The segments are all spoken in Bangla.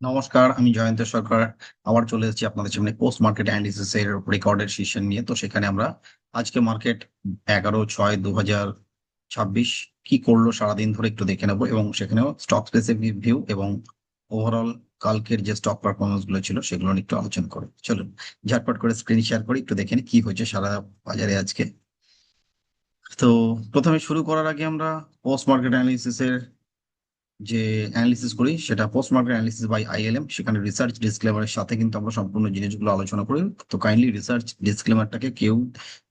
নমস্কার, আমি জয়ন্ত সরকার। আবার চলে এসেছি আপনাদের সামনে পোস্ট মার্কেট অ্যানালিসিস এর রেকর্ডের সেশন নিয়ে। তো সেখানে আমরা আজকে মার্কেট 11/6/2026 কি করলো সারাদিন ধরে একটু দেখে নেবো, এবং সেখানেও স্টক স্পেসিফিক ভিউ এবং ওভারঅল কালকের যে স্টক পারফরমেন্স গুলো ছিল সেগুলো নিয়ে একটু আলোচনা করি। চলুন ঝটপট করে স্ক্রিন শেয়ার করি, একটু দেখে নিই কি হয়েছে সারা বাজারে আজকে। তো প্রথমে শুরু করার আগে আমরা পোস্ট মার্কেট অ্যানালিসিস এর যে অ্যানালিসিস করি সেটা পোস্ট মার্কেট অ্যানালিসিস বাই আইএলএম। সেখানে রিসার্চ ডিসক্লেমারের সাথে কিন্তু আমরা সম্পূর্ণ জিনিসগুলো আলোচনা করি। তো কাইন্ডলি রিসার্চ ডিসক্লেমারটাকে কেউ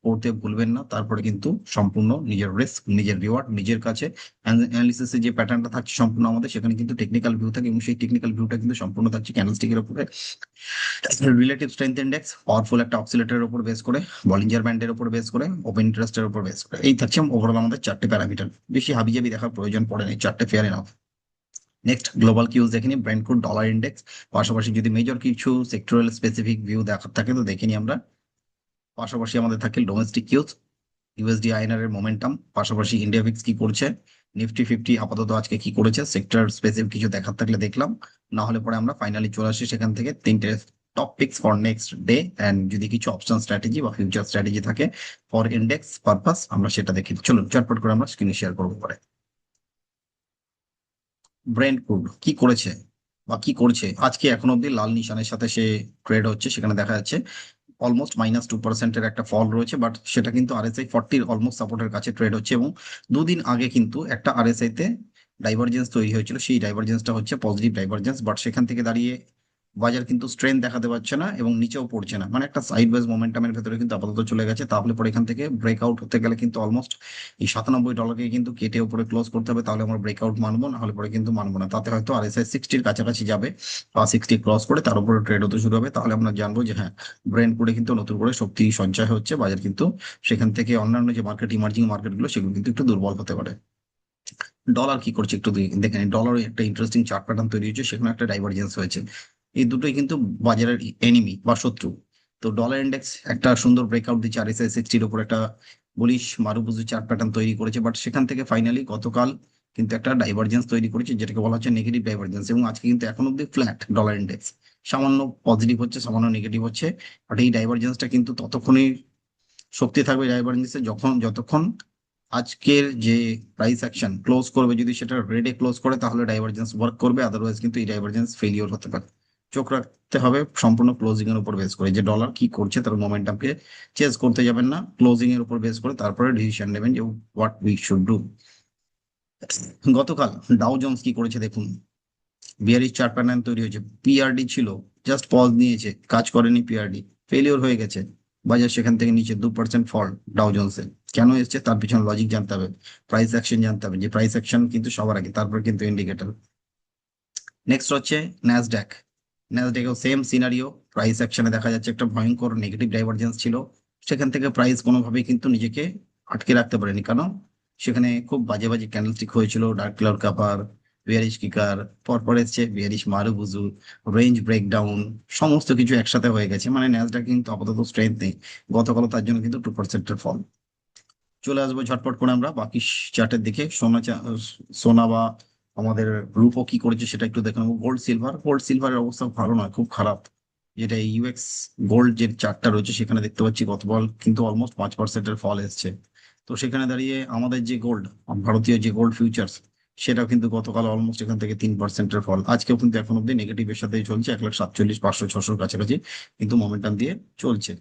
পড়তে ভুলবেন না, তারপরে কিন্তু সম্পূর্ণ নিজের রিস্ক নিজের রিওয়ার্ড নিজের কাছে। অ্যানালিসিসে যে প্যাটার্নটা থাকছে সম্পূর্ণ আমাদের, সেখানে কিন্তু টেকনিক্যাল ভিউ থাকে এবং সেই টেকনিক্যাল ভিউটা কিন্তু সম্পূর্ণ থাকছে ক্যান্ডেলস্টিকের উপরে। রিলেটিভ স্ট্রেংথ ইন্ডেক্স পাওয়ারফুল একটা অক্সিলেটরের উপর বেস করে, বলিঞ্জার ব্যান্ডের উপর বেস করে, ওপেন ইন্টারেস্টের উপর বেস করে, এই থাকছে ওভারঅল আমাদের চারটে প্যারামিটার। বেশি হাবিজাবি দেখার প্রয়োজন পড়ে না, এই চারটে ফেয়ার এনাফ। নেক্সট গ্লোবাল কিউজ দেখে নিই, ব্র্যান্ড কোড, ডলার ইন্ডেক্স। পাশাপাশি যদি মেজর কিছু সেক্টরাল স্পেসিফিক ভিউ দেখার থাকে তো দেখে নিই আমরা। পাশাপাশি আমাদের থাকে ডোমেস্টিক কিউজ, ইউএসডি আইএনআর এর মোমেন্টাম, পাশাপাশি ইন্ডিয়া ভিক্স কি করছে, নিফটি ফিফটি আপাতত আজকে কি করেছে, সেক্টর স্পেসিফিক কিছু দেখার থাকলে দেখলাম। না হলে পরে আমরা ফাইনালি চলে আসি সেখান থেকে তিনটে top pix for next day. And যদি কিছু অপশন স্ট্র্যাটেজি বা ফিউচার স্ট্র্যাটেজি থাকে ফর ইন্ডেক্স পারপাস, আমরা সেটা দেখি। চলুন চটপট করে আমরা স্ক্রিনে শেয়ার করবো পরে। ব্রেন্ট ক্রুড কি করেছে বা কি করছে আজকে, এখন অব্দি লাল নিশানের সাথে সে ট্রেড হচ্ছে। সেখানে দেখা যাচ্ছে অলমোস্ট -2% একটা ফল রয়েছে, বাট সেটা কিন্তু আরএসআই 40 অলমোস্ট সাপোর্টের কাছে ট্রেড হচ্ছে। এবং দুদিন আগে কিন্তু একটা আরএসআই তে ডাইভারজেন্স তৈরি হয়েছিল, সেই ডাইভারজেন্সটা হচ্ছে পজিটিভ ডাইভারজেন্স, বাট সেখান থেকে দাঁড়িয়ে বাজার কিন্তু স্ট্রেংথ দেখাতে পারছে না এবং নিচেও পড়ছে না, মানে একটা সাইড ওয়াইজ মোমেন্টামের ভেতরে কিন্তু আপাতত চলে গেছে। তাহলে পরে এখান থেকে ব্রেকআউট হতে গেলে কিন্তু অলমোস্ট এই $97 কিন্তু কেটে উপরে ক্লোজ করতে হবে, তাহলে আমরা ব্রেকআউট মানবো, না হলে পরে কিন্তু মানবো না। তাতে হয়তো আরএসআই 60-র কাছাকাছি যাবে বা 60 ক্রস করে তার উপরে ট্রেড হতে শুরু হবে, তাহলে আমরা জানবো যে হ্যাঁ, ব্রেন্ড করে কিন্তু নতুন করে শক্তি সঞ্চয় হচ্ছে বাজার, কিন্তু সেখান থেকে অন্যান্য যে মার্কেট ইমার্জিং মার্কেট গুলো সেগুলো কিন্তু একটু দুর্বল হতে পারে। ডলার কি করছে একটু দেখে নিন। ডলার একটা ইন্টারেস্টিং চার্ট প্যাটার্ন তৈরি হয়েছে, সেখানে একটা ডাইভারজেন্স হয়েছে। এই দুটোই কিন্তু বাজারের এনিমি বা শত্রু। তো ডলার ইন্ডেক্স একটা সুন্দর ব্রেকআউট দিচ্ছে, আরএসআই 60-র উপর একটা বুলিশ মারুবুজু চার্ট প্যাটার্ন তৈরি করেছে, বাট সেখান থেকে ফাইনালি গতকাল কিন্তু একটা ডাইভারজেন্স তৈরি করেছে, যেটাকে বলা হচ্ছে নেগেটিভ ডাইভারজেন্স। এবং আজকে কিন্তু এখন অব্দি ফ্ল্যাট ডলার ইন্ডেক্স, সামান্য পজিটিভ হচ্ছে সামান্য নেগেটিভ হচ্ছে। বাট এই ডাইভারজেন্সটা কিন্তু ততক্ষণই শক্তি থাকবে ডাইভারজেন্সে যতক্ষণ আজকের যে প্রাইস অ্যাকশন ক্লোজ করবে, যদি সেটা রেডে ক্লোজ করে তাহলে ডাইভারজেন্স ওয়ার্ক করবে, আদারওয়াইজ কিন্তু এই ডাইভারজেন্স ফেলিওর হতে পারে। চোখ রাখতে হবে সম্পূর্ণ ক্লোজিং এর উপর বেস করে, যে ডলার কি করছে তার মোমেন্টামকে চেজ করতে যাবেন না, ক্লোজিং এর উপর বেস করে তারপরে ডিসিশন নেবেন যে হোয়াট উই শুড ডু। গতকাল ডাও জোন্স কি করেছে দেখুন। বিয়ারিশ চার্ট প্যাটার্ন তৈরি হয়েছে, পিআরডি ছিল, জাস্ট পজ নিয়েছে, কাজ করেনি, পিআরডি ফেলিওর হয়ে গেছে। বাজার সেখান থেকে নিচে 2% ফল ডাও জোন্সে। কেন এসছে তার পিছনে লজিক জানতে হবে, প্রাইস অ্যাকশন জানতে হবে, যে প্রাইস অ্যাকশন কিন্তু সবার আগে, তারপর কিন্তু ইন্ডিকেটর। নেক্সট হচ্ছে ন্যাসড্যাক। ন্যাসড্যাকেও সেম সিনারিও, প্রাইস অ্যাকশনে দেখা যাচ্ছে একটা ভয়ঙ্কর নেগেটিভ ডাইভারজেন্স ছিল, সেখান থেকে প্রাইস কোনোভাবেই কিন্তু নিজেকে আটকে রাখতে পারেনি, কারণ সেখানে খুব বাজে বাজে ক্যান্ডেলস্টিক হয়েছিল, ডার্ক ক্লাউড কাপার, বিয়ারিশ কিকার, পরপর এসছে বিয়ারিশ মারুবুজু, রেঞ্জ ব্রেকডাউন, সমস্ত কিছু একসাথে হয়ে গেছে, মানে ন্যাসড্যাক কিন্তু আপাতত স্ট্রেংথ নেই। গতকালও তার জন্য কিন্তু 2%-এর ফল। চলে আসবো ঝটপট করে আমরা বাকি চার্টের দিকে। সোনা বা আমাদের রূপও কি করেছে সেটা একটু দেখে নেবো। গোল্ড সিলভারের অবস্থা ভালো নয়, খুব খারাপ। যেটা ইউএক্স গোল্ড যে চার্টটা রয়েছে সেখানে দেখতে পাচ্ছি গতকাল কিন্তু অলমোস্ট 5%-এর ফল এসছে। তো সেখানে দাঁড়িয়ে আমাদের যে গোল্ড, ভারতীয় যে গোল্ড ফিউচার্স, সেটাও কিন্তু গতকাল অলমোস্ট এখান থেকে 3%-এর ফল। আজকেও কিন্তু এখন অব্দি নেগেটিভের সাথে চলছে, 1,47,500-600-র কাছাকাছি কিন্তু মোমেন্টাম দিয়ে চলছে।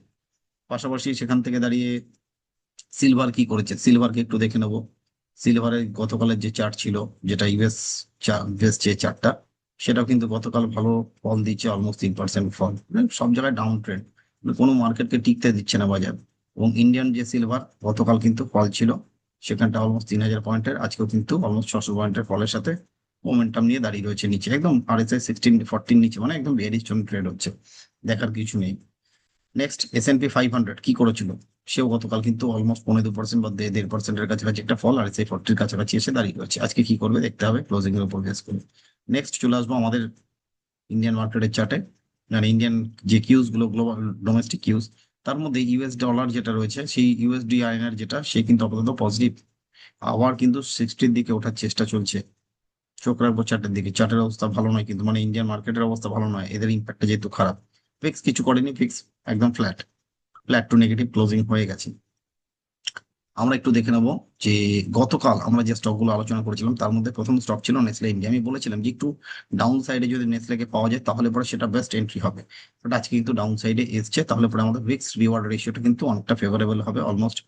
পাশাপাশি সেখান থেকে দাঁড়িয়ে সিলভার কি করেছে, সিলভারকে একটু দেখে নেবো। সিলভারের গতকালের যে চার্ট ছিল, যেটা ইউএস যে চার্টটা, সেটাও কিন্তু গতকাল ভালো ফল দিচ্ছে, অলমোস্ট 3% ফল, মানে সব জায়গায় ডাউন ট্রেন্ড, কোনো মার্কেটকে টিকতে দিচ্ছে না বাজার। এবং ইন্ডিয়ান যে সিলভার গতকাল কিন্তু ফল ছিল, সেখানটা অলমোস্ট 3,000 পয়েন্টের, আজকেও কিন্তু অলমোস্ট 600 পয়েন্টের ফলের সাথে মোমেন্টাম নিয়ে দাঁড়িয়ে রয়েছে নিচে, একদম আরএসআই 16-14 নিচে, মানে একদম ভেরি স্ট্রং ট্রেড হচ্ছে, দেখার কিছু নেই। নেক্সট S&P 500 কি করেছিল, সেও গতকাল কিন্তু অলমোস্ট 2.5% বা 1.5%-এর কাছাকাছি একটা ফল, আর সেই 40-র কাছাকাছি এসে দাঁড়িয়ে রয়েছে। আজকে কি করবে দেখতে হবে ক্লোজিং এর উপর বেস করে। নেক্সট চলে আসবো আমাদের ইন্ডিয়ান মার্কেটের চার্টে। মানে ইন্ডিয়ান যে কিউজ গুলো, গ্লোবাল ডোমেস্টিক কিউজ, তার মধ্যে ইউএস ডলার যেটা রয়েছে, সেই ইউএসডি আইএনআর যেটা, সে কিন্তু আপাতত পজিটিভ, আবার কিন্তু 60-র দিকে ওঠার চেষ্টা চলছে। চোখ রাখবো চার্টের দিকে। চার্টের অবস্থা ভালো নয় কিন্তু, মানে ইন্ডিয়ান মার্কেটের অবস্থা ভালো নয়, এদের ইম্প্যাক্টটা যেহেতু খারাপ। ফিক্স কিছু করেনি, ফিক্স একদম flat, flat to negative closing হয়ে গেছে। আমরা একটু দেখে নেবো যে গতকাল আমরা যে স্টকগুলো আলোচনা করেছিলাম তার মধ্যে প্রথম স্টক ছিল নেসলে ইন্ডিয়া। আমি বলেছিলাম যে একটু ডাউন সাইডে যদি নেসলেকে পাওয়া যায় তাহলে পরে সেটা বেস্ট এন্ট্রি হবে, বাট আজকে কিন্তু ডাউন সাইডে এসছে, তাহলে পরে আমাদের রিস্ক রিওয়ার্ড রেশিওটা কিন্তু অনেকটা ফেভারেবল হবে। অলমোস্ট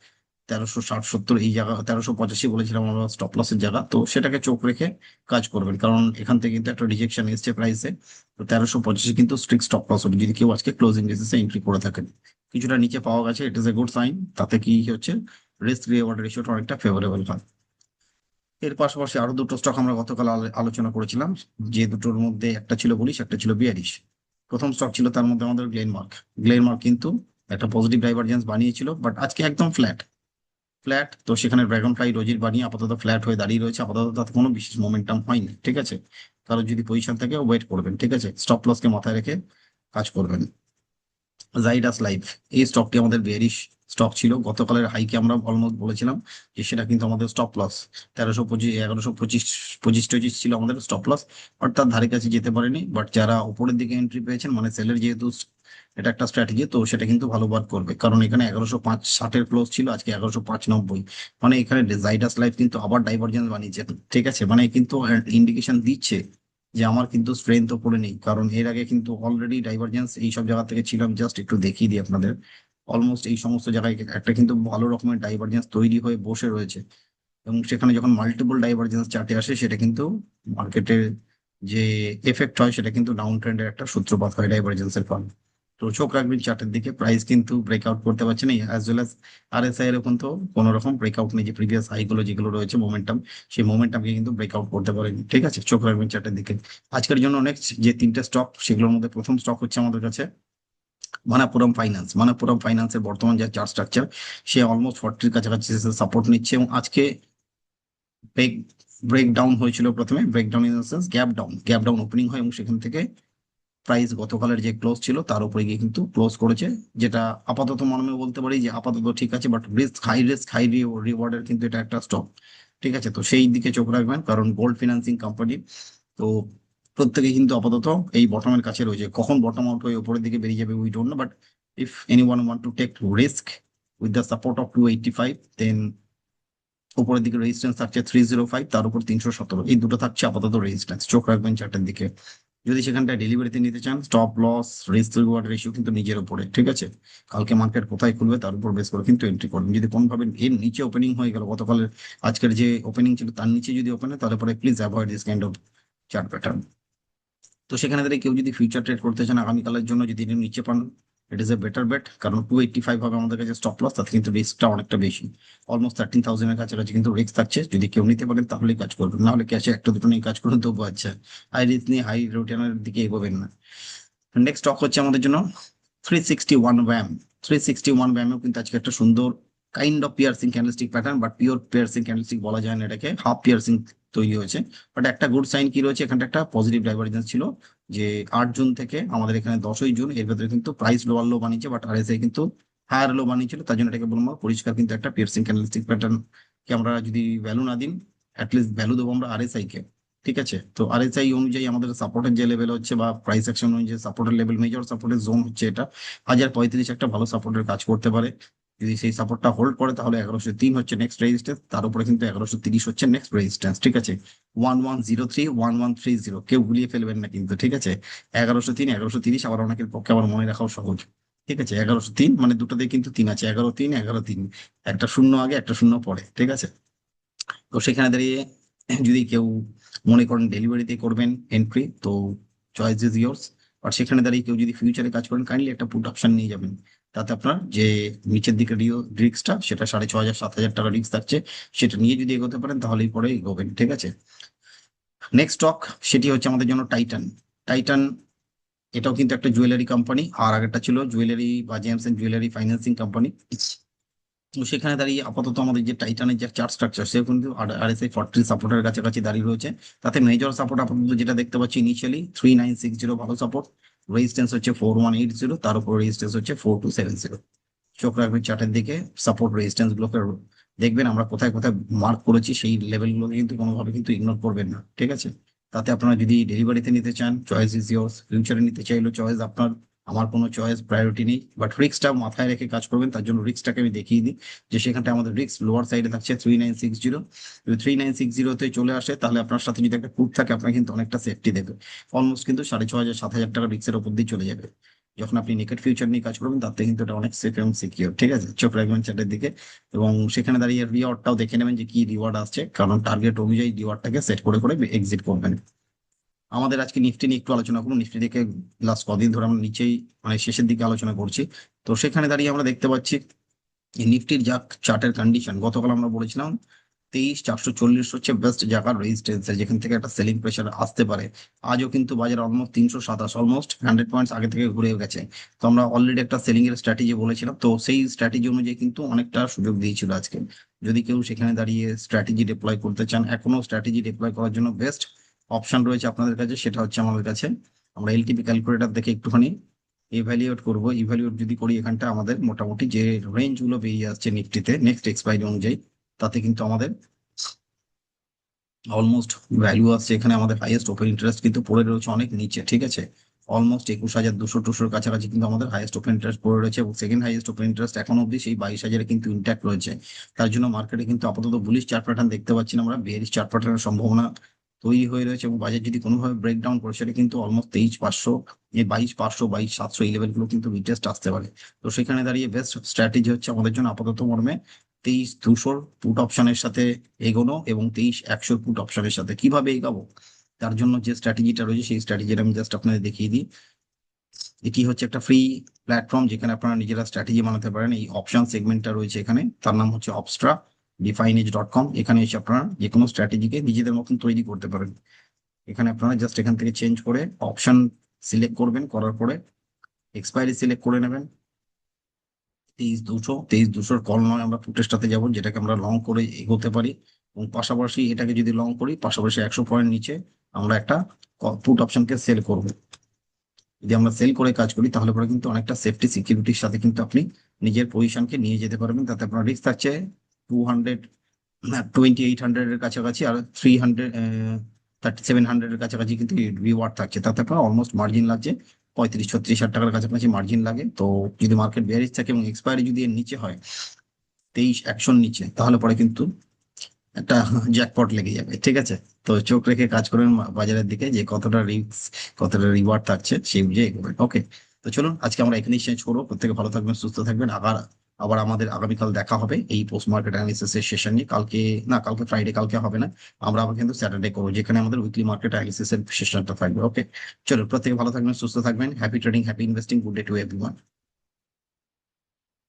1360-70 এই জায়গা, 1385 বলেছিলাম আমরা স্টপ লসের জায়গা, তো সেটাকে চোখ রেখে কাজ করবেন, কারণ এখান থেকে কিন্তু একটা রিজেকশন এসছে প্রাইসে। তো 1385 কিন্তু স্ট্রিক্ট স্টপ লস হবে যদি কেউ আজকে ক্লোজিং বেসিসে এন্ট্রি করে থাকেন। কিছুটা নিচে পাওয়া গেছে, ইট ইস এ গুড সাইন। তাতে কি হচ্ছে, রিস্ক রিওয়ার্ড রেশিওটা অনেকটা ফেভারেবল হয়। এর পাশাপাশি আরো দুটো স্টক আমরা গতকাল আলোচনা করেছিলাম, যে দুটোর মধ্যে একটা ছিল বুলিশ, একটা ছিল বিয়ারিশ। প্রথম স্টক ছিল তার মধ্যে আমাদের গ্লেনমার্ক। গ্লেনমার্ক কিন্তু একটা পজিটিভ ডাইভারজেন্স বানিয়েছিল, বাট আজকে একদম ফ্ল্যাট, ফ্ল্যাট। তো সেখানে ড্রাগন ফ্লাই রোজির বানিয়ে আপাতত ফ্ল্যাট হয়ে দাঁড়িয়ে রয়েছে, আপাতত তাতে কোনো বিশেষ মোমেন্টাম হয়নি, ঠিক আছে। কারো যদি পজিশন থাকে ওয়েট করবেন, ঠিক আছে, স্টপ লসকে মাথায় রেখে কাজ করবেন। জাইডাস লাইফ, এই স্টকটি আমাদের বেয়ারিশ স্টক ছিল, গতকালের হাইকে আমরা অলমোস্ট বলেছিলাম যে সেটা কিন্তু আমাদের স্টপ লস 1325, 1125, 25-25 ছিল আমাদের স্টপ লস, বাট তার ধারে কাছে যেতে পারেনি। বাট যারা উপরের দিকে এন্ট্রি পেয়েছেন, মানে সেলের যেহেতু এটা একটা স্ট্র্যাটেজি, তো সেটা কিন্তু ভালো ওয়ার্ক করবে, কারণ এখানে 1105-60 ক্লোজ ছিল, আজকে 1105-90। মানে এখানে জাইডাস লাইফ কিন্তু আবার ডাইভারজেন্স বানিয়েছে, ঠিক আছে, মানে কিন্তু ইন্ডিকেশন দিচ্ছে যে আমার কিন্তু স্ট্রেংথ ওপরে নেই, কারণ এর আগে কিন্তু অলরেডি ডাইভারজেন্স এই সব জায়গা থেকে ছিলাম। জাস্ট একটু দেখিয়ে দিই আপনাদের, অলমোস্ট এই সমস্ত জায়গায় একটা কিন্তু ভালো রকমের ডাইভারজেন্স তৈরি হয়ে বসে রয়েছে, এবং সেখানে যখন মাল্টিপল ডাইভারজেন্স চার্টে আসে সেটা কিন্তু মার্কেটের যে এফেক্ট হয় সেটা কিন্তু ডাউন ট্রেন্ডের একটা সূত্রপাত হয় ডাইভারজেন্সের ফলে। তো চোখ রাখবেন চার্টের দিকে, প্রাইস কিন্তু ব্রেকআউট করতে পারছে না, অ্যাজ ওয়েল অ্যাজ আরএসআই এর কিন্তু কোনো রকম ব্রেকআউট নেই, যে প্রিভিয়াস হাই গুলো যেগুলো রয়েছে মোমেন্টাম, সেই মোমেন্টামকে কিন্তু ব্রেকআউট করতে পারেনি, ঠিক আছে। চোখ রাখবেন চার্টের দিকে। আজকের জন্য নেক্সট যে তিনটে স্টক, সেগুলোর মধ্যে প্রথম স্টক হচ্ছে আমাদের কাছে মানাপুরম ফাইন্যান্স। মানাপুরম ফাইন্যান্সের বর্তমান যে চার্ট স্ট্রাকচার, সে অলমোস্ট 40-র কাছাকাছি সাপোর্ট নিচ্ছে, এবং আজকে ব্রেক ব্রেক ডাউন হয়েছিল, প্রথমে break down in sense gap down opening হয়, এবং সেখান থেকে প্রাইস গতকালের যে ক্লোজ ছিল তার উপরে গিয়ে কিন্তু ক্লোজ করেছে, যেটা আপাতত মনে বলতে পারি যে আপাতত ঠিক আছে, বাট রিস্ক হাই রিওয়ার্ডের কিন্তু এটা একটা স্টক, ঠিক আছে। তো সেই দিকে চোখ রাখবেন, কারণ গোল্ড ফিনান্সিং কোম্পানি, তো প্রত্যেকে কিন্তু আপাতত এই বটমের কাছে রয়েছে। কখন বটম আউট হয়ে উপরের দিকে বেরিয়ে যাবে we don't know, but if anyone want to take risk with the support of 285, then উপরের দিকে রেজিস্ট্যান্স থাকছে 305, তার উপর 317, এই দুটো থাকছে আপাতত রেজিস্ট্যান্স। চোখ রাখবেন চার্টের দিকে। যদি সেখানটা ডেলিভারিতে নিতে চান, stop loss risk reward ratio কিন্তু নিজের উপরে, ঠিক আছে। কালকে মার্কেট কোথায় খুলবে তার উপর বেস করে কিন্তু এন্ট্রি করবেন। যদি কোনোভাবে এর নিচে ওপেনিং হয়ে গেল, গতকালের আজকের যে ওপেনিং ছিল তার নিচে যদি ওপেন হয়, তাহলে পরে please avoid this kind of chart pattern. তো সেখানে দাঁড়িয়ে কেউ যদি ফিউচার ট্রেড করতে চান আগামীকালের জন্য, যদি এর নিচে পান, ইট ইস এ বেটার বেট, কারণ 285 হবে আমাদের কাছে স্টপ লস, তাতে কিন্তু রিস্কটা অনেকটা বেশি, অলমোস্ট 13,000-এর কাছাকাছি কিন্তু রিস্ক থাকছে। যদি কেউ নিতে পারেন তাহলেই কাজ করবেন, না হলে ক্যাশে একটা দুটো নিয়ে কাজ করুন তবু আচ্ছা, হাই রিস্ক নিয়ে হাই রিটার্নের দিকে এগোবেন না। নেক্সট স্টক হচ্ছে আমাদের জন্য 361 ওয়াম। 361 ওয়ামেও কিন্তু আজকে একটা সুন্দর kind of piercing candlestick pattern, but pure piercing candlestick বলা যায় না এটাকে, হাফ পিয়ার্সিং তৈরি হয়েছে। বাট একটা গুড সাইন কি রয়েছে, এখানটা একটা পজিটিভ ডাইভারজেন্স ছিল, যে 8 জুন থেকে আমাদের এখানে 10ই জুন, এর ভেতরে কিন্তু প্রাইস লোয়ার লো বানিয়েছে, বাট আরএসআই কিন্তু হায়ার লো বানিয়েছিল, তার জন্য এটাকে বলবো পরিষ্কার কিন্তু একটা পিয়ার্সিং ক্যান্ডেলস্টিক প্যাটার্ন। কে আমরা যদি ভ্যালু না দিন, অ্যাটলিস্ট ভ্যালু দেবো আমরা আরএসআই কে, ঠিক আছে। তো আরএসআই অনুযায়ী আমাদের সাপোর্টের যে লেভেল হচ্ছে, বা প্রাইস অ্যাকশন অনুযায়ী সাপোর্টের লেভেল, মেজর সাপোর্টের জোন হচ্ছে এটা 1035, একটা ভালো সাপোর্টের কাজ করতে পারে। যদি সেই সাপোর্টটা হোল্ড করে তাহলে 1103 হচ্ছে নেক্সট রেজিস্ট্যান্স, তার উপরে কিন্তু 1130 হচ্ছে নেক্সট রেজিস্ট্যান্স, ঠিক আছে। 1103, 1130, কেউ গুলিয়ে ফেলবেন না কিন্তু, ঠিক আছে। 1103, 1130 আবার অনেকের পক্ষে আবার মনে রাখাও সহজ, ঠিক আছে। 1103 মানে দুটোতেই কিন্তু 3 আছে, 11-3, 11-3, একটা শূন্য আগে একটা শূন্য পরে, ঠিক আছে। তো সেখানে দাঁড়িয়ে যদি কেউ মনে করেন ডেলিভারিতে করবেন এন্ট্রি, তো চয়েস ইজ ইয়ার্স। আর সেখানে দাঁড়িয়ে কেউ যদি ফিউচারে কাজ করেন, কাইন্ডলি একটা পুট অপশন নিয়ে যাবেন, তাতে আপনার যে নিচের দিকে রিস্কটা সেটা 6,500 7,000 টাকা রিস্ক থাকছে, সেটা নিয়ে যদি এগোতে পারেন তাহলেই পরে এগোবেন, ঠিক আছে। নেক্সট স্টক, সেটি হচ্ছে আমাদের জন্য টাইটান। টাইটান এটাও কিন্তু একটা জুয়েলারি কোম্পানি, আর আগেরটা ছিল জুয়েলারি বা gems and jewellery financing company. তো সেখানে দাঁড়িয়ে আপাতত আমাদের যে টাইটানের যে চার্ট স্ট্রাকচার, সে কিন্তু আরএসআই 40 সাপোর্টের কাছাকাছি দাঁড়িয়ে রয়েছে। তাতে মেজর সাপোর্ট আপাতত যেটা দেখতে পাচ্ছি ইনিশিয়ালি 3960 ভালো সাপোর্ট, রেজিস্ট্যান্স হচ্ছে 4180, তার উপর রেজিস্ট্যান্স হচ্ছে 4270। চোখ রাখবেন চার্টের দিকে, সাপোর্ট রেজিস্ট্যান্স গুলোকে দেখবেন আমরা কোথায় কোথায় মার্ক করেছি, সেই লেভেলগুলোকে কিন্তু কোনোভাবে কিন্তু ইগনোর করবেন না, ঠিক আছে? তাতে আপনারা যদি ডেলিভারিতে নিতে চান, চয়েস ইজ ইয়ার্স, ফিউচারে নিতে চাইলেও চয়েস আপনার, আমার কোনো চয়েস প্রায়োরিটি নেই, বাট রিস্কটা মাথায় রেখে কাজ করবেন। তার জন্য রিস্কটাকে আমি দেখিয়ে দিই যে সেখানটা আমাদের রিস্ক লোয়ার সাইডে থাকছে 3960। যদি 3960-তে চলে আসে তাহলে আপনার সাথে যদি একটা পুট থাকে আপনার কিন্তু অনেকটা সেফটি দেবে। অলমোস্ট কিন্তু 6500-7000 টাকা রিস্কের উপর দিয়ে চলে যাবে। যখন আপনি নেকেড ফিউচার নিয়ে কাজ করবেন তার থেকে কিন্তু এটা অনেক সেফ এবং সিকিউর, ঠিক আছে? চোখ রাখবেন চার্টের দিকে এবং সেখানে দাঁড়িয়ে রিওয়ার্ডটাও দেখে নেবেন যে কি রিওয়ার্ড আসছে, কারণ টার্গেট অনুযায়ী রিওয়ার্ডটাকে সেট করে করে এক্সিট করবেন। আমাদের আজকে নিফটি নিয়ে একটু আলোচনা করুন। নিফটি থেকে লাস্ট কদিন ধরে আমরা নিচেই মানে শেষের দিকে আলোচনা করছি। তো সেখানে দাঁড়িয়ে আমরা দেখতে পাচ্ছি এই নিফটির যা চার্টের কন্ডিশন, গতকাল আমরা বলেছিলাম 23,440 হচ্ছে বেস্ট জায়গার রেজিস্ট্যান্স, যেখান থেকে একটা সেলিং প্রেশার আসতে পারে। আজও কিন্তু বাজার অলমোস্ট 327, অলমোস্ট 100 পয়েন্টস আগে থেকে ঘুরে গেছে। তো আমরা অলরেডি একটা সেলিং এর স্ট্র্যাটেজি বলেছিলাম, তো সেই স্ট্র্যাটেজি অনুযায়ী কিন্তু অনেকটা সুযোগ দিয়েছিল আজকে। যদি কেউ সেখানে দাঁড়িয়ে স্ট্র্যাটেজি ডিপ্লয় করতে চান, এখনো স্ট্র্যাটেজি ডিপ্লয় করার জন্য বেস্ট অপশন রয়েছে আপনাদের কাছে, সেটা হচ্ছে আমাদের কাছে। আমরা এলটিপি ক্যালকুলেটর দেখে একটুখানি ইভ্যালুয়েট করব। ইভ্যালুয়েট যদি করি, এখানটা আমাদের মোটামুটি যে রেঞ্জ গুলো বেরিয়ে আসছে নিফটিতে নেক্সট এক্সপায়ারি অনুযায়ী, তাতে কিন্তু আমাদের অলমোস্ট ভ্যালু আসছে। এখানে আমাদের হাইয়েস্ট ওপেন ইন্টারেস্ট কিন্তু পড়ে রয়েছে অনেক নিচে, ঠিক আছে? অলমোস্ট 21,200-200 কাছাকাছি কিন্তু আমাদের হাইয়েস্ট ওপেন ইন্টারেস্ট পড়ে রয়েছে, এবং সেকেন্ড হাইয়েস্ট ওপেন ইন্টারেস্ট এখন অব্দি সেই 22,000-এ কিন্তু ইন্ট্যাক্ট রয়েছে। তার জন্য মার্কেটে কিন্তু আপাতত বুলিশ চার্ট প্যাটার্ন দেখতে পাচ্ছি না আমরা, বেয়ারিশ চার্ট প্যাটার্নের সম্ভাবনা তৈরি হয়ে রয়েছে, এবং বাজার যদি কোনোভাবে ব্রেকডাউন করে সেটা কিন্তু অলমোস্ট 23,500, এই 22,500, 22,700 এই লেভেলগুলো কিন্তু রিটেস্ট আসতে পারে। তো সেখানে দাঁড়িয়ে বেস্ট স্ট্র্যাটেজি হচ্ছে আমাদের জন্য আপাতত মর্মে 23,200 পুট অপশনের সাথে এগোনো, এবং 23,100 পুট অপশনের সাথে। কিভাবে এগাবো তার জন্য যে স্ট্র্যাটেজিটা রয়েছে সেই স্ট্র্যাটেজিটা আমি জাস্ট আপনাদের দেখিয়ে দিই। এটি হচ্ছে একটা ফ্রি প্ল্যাটফর্ম যেখানে আপনারা নিজেরা স্ট্র্যাটেজি বানাতে পারেন। এই অপশন সেগমেন্টটা রয়েছে এখানে, তার নাম হচ্ছে অবস্ট্রা ডিফাইনেজ.com। এখানে এসে আপনারা যে কোনো স্ট্র্যাটেজিকে নিজেদের মতন তৈরি করতে পারেন। এখানে আপনারা জাস্ট এখান থেকে চেঞ্জ করে অপশন সিলেক্ট করবেন, করার পরে এক্সপায়ারি সিলেক্ট করে নেবেন। 23,200 কল নয়, আমরা ফুটেজটাতে যাবো যেটাকে আমরা লং করে এগোতে পারি, এবং পাশাপাশি এটাকে যদি লং করি পাশাপাশি 100 পয়েন্ট নিচে আমরা একটা পুট অপশনকে সেল করব। যদি আমরা সেল করে কাজ করি তাহলে পরে কিন্তু অনেকটা সেফটি সিকিউরিটির সাথে কিন্তু আপনি নিজের পজিশনকে নিয়ে যেতে পারবেন। তাতে আপনার রিস্ক থাকছে 200, 2800-এর কাছাকাছি, আর 3700-এর কাছাকাছি কিন্তু রিওয়ার্ড থাকছে। তাতে আপনার অলমোস্ট মার্জিন লাগছে 35-36,000 টাকার কাছাকাছি মার্জিন লাগে। তো যদি মার্কেট বেয়ারিশ থাকে এবং এক্সপায়ারি যদি এর নিচে হয় 23,100-র নিচে, তাহলে পরে কিন্তু একটা জ্যাকপট লেগে যাবে, ঠিক আছে? তো চোখ রেখে কাজ করবেন বাজারের দিকে, যে কতটা রিস্ক কতটা রিওয়ার্ড থাকছে সেই বুঝে এগোবেন। ওকে, তো চলুন আজকে আমরা এখানেই শেষ করবো। প্রত্যেকে ভালো থাকবেন, সুস্থ থাকবেন। আবার আবার আমাদের আগামীকাল দেখা হবে এই পোস্ট মার্কেট অ্যানালিসিস এর সেশন নিয়ে। কালকে না, কালকে ফ্রাইডে, কালকে হবে না, আমরা আবার কিন্তু স্যাটারডে করবো, যেখানে আমাদের উইকলি মার্কেট অ্যানালিসিস এর সেশনটা থাকবে। ওকে, চলুন প্রত্যেকে ভালো থাকবেন, সুস্থ থাকবেন। Happy trading, happy investing, good day to everyone.